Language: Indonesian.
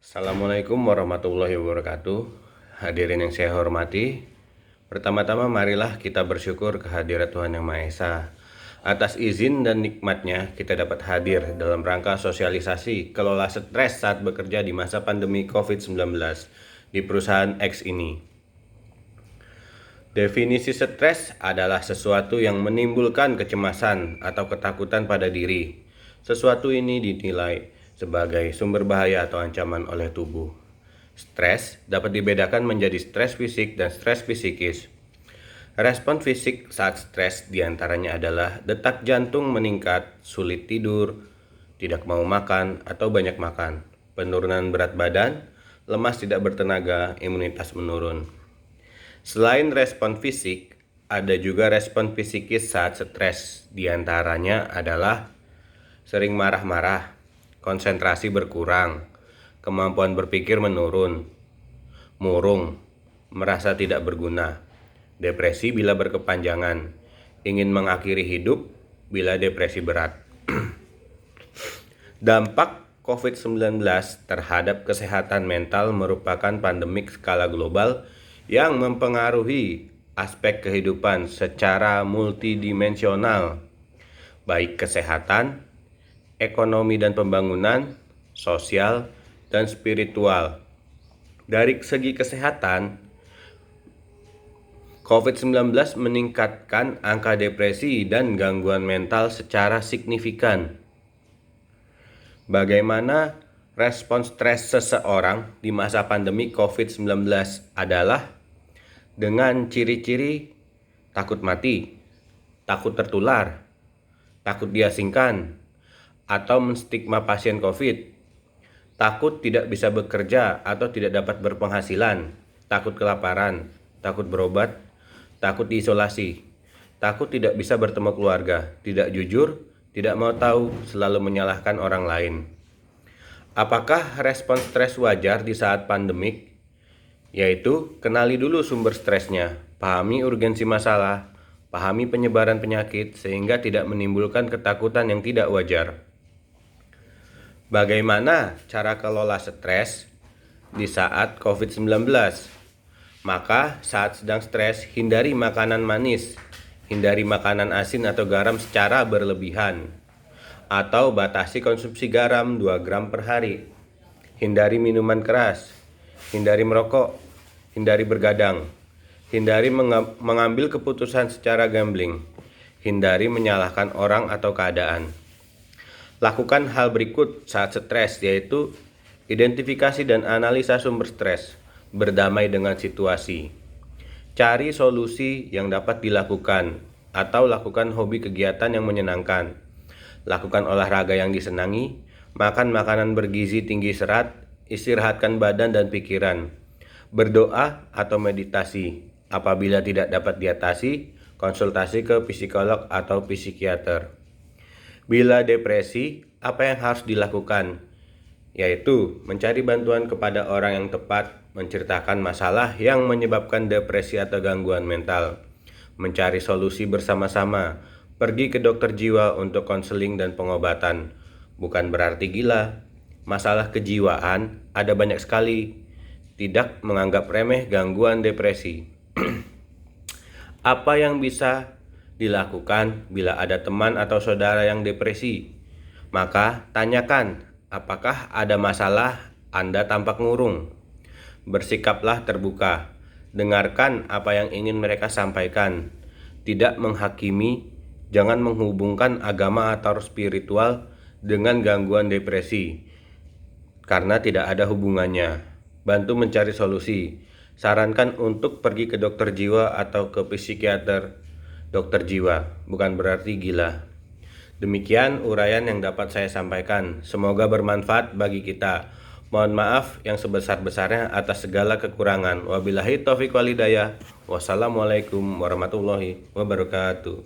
Assalamualaikum warahmatullahi wabarakatuh. Hadirin yang saya hormati, pertama-tama marilah kita bersyukur kehadirat Tuhan Yang Maha Esa. Atas izin dan nikmatnya kita dapat hadir dalam rangka sosialisasi kelola stres saat bekerja di masa pandemi COVID-19 di perusahaan X ini. Definisi stres adalah sesuatu yang menimbulkan kecemasan atau ketakutan pada diri. Sesuatu ini dinilai sebagai sumber bahaya atau ancaman oleh tubuh. Stres dapat dibedakan menjadi stres fisik dan stres psikis. Respon fisik saat stres diantaranya adalah detak jantung meningkat, sulit tidur, tidak mau makan atau banyak makan, penurunan berat badan, lemas tidak bertenaga, imunitas menurun. Selain respon fisik, ada juga respon psikis saat stres. Diantaranya adalah sering marah-marah, konsentrasi berkurang, kemampuan berpikir menurun, murung, merasa tidak berguna, depresi bila berkepanjangan, ingin mengakhiri hidup bila depresi berat. Dampak COVID-19 terhadap kesehatan mental merupakan pandemik skala global yang mempengaruhi aspek kehidupan secara multidimensional, baik kesehatan, ekonomi dan pembangunan, sosial, dan spiritual. Dari segi kesehatan, COVID-19 meningkatkan angka depresi dan gangguan mental secara signifikan. Bagaimana respon stres seseorang di masa pandemi COVID-19 adalah dengan ciri-ciri takut mati, takut tertular, takut diasingkan, atau menstigma pasien COVID, takut tidak bisa bekerja atau tidak dapat berpenghasilan, takut kelaparan, takut berobat, takut diisolasi, takut tidak bisa bertemu keluarga, tidak jujur, tidak mau tahu, selalu menyalahkan orang lain. Apakah respon stres wajar di saat pandemik? Yaitu, kenali dulu sumber stresnya, pahami urgensi masalah, pahami penyebaran penyakit sehingga tidak menimbulkan ketakutan yang tidak wajar. Bagaimana cara kelola stres di saat COVID-19? Maka saat sedang stres, hindari makanan manis, hindari makanan asin atau garam secara berlebihan, atau batasi konsumsi garam 2 gram per hari. Hindari minuman keras, hindari merokok, hindari bergadang, hindari mengambil keputusan secara gambling, hindari menyalahkan orang atau keadaan. Lakukan hal berikut saat stres, yaitu identifikasi dan analisa sumber stres, berdamai dengan situasi, cari solusi yang dapat dilakukan, atau lakukan hobi kegiatan yang menyenangkan, lakukan olahraga yang disenangi, makan makanan bergizi tinggi serat, istirahatkan badan dan pikiran, berdoa atau meditasi. Apabila tidak dapat diatasi, konsultasi ke psikolog atau psikiater. Bila depresi, apa yang harus dilakukan? Yaitu mencari bantuan kepada orang yang tepat, menceritakan masalah yang menyebabkan depresi atau gangguan mental, mencari solusi bersama-sama, pergi ke dokter jiwa untuk konseling dan pengobatan. Bukan berarti gila, masalah kejiwaan ada banyak sekali. Tidak menganggap remeh gangguan depresi. Apa yang bisa dilakukan bila ada teman atau saudara yang depresi? Maka tanyakan, apakah ada masalah? Anda tampak ngurung. Bersikaplah terbuka. Dengarkan apa yang ingin mereka sampaikan. Tidak menghakimi, jangan menghubungkan agama atau spiritual dengan gangguan depresi, karena tidak ada hubungannya. Bantu mencari solusi. Sarankan untuk pergi ke dokter jiwa atau ke psikiater. Dokter jiwa bukan berarti gila. Demikian uraian yang dapat saya sampaikan. Semoga bermanfaat bagi kita. Mohon maaf yang sebesar-besarnya atas segala kekurangan. Wabillahi taufiq wal hidayah. Wassalamualaikum warahmatullahi wabarakatuh.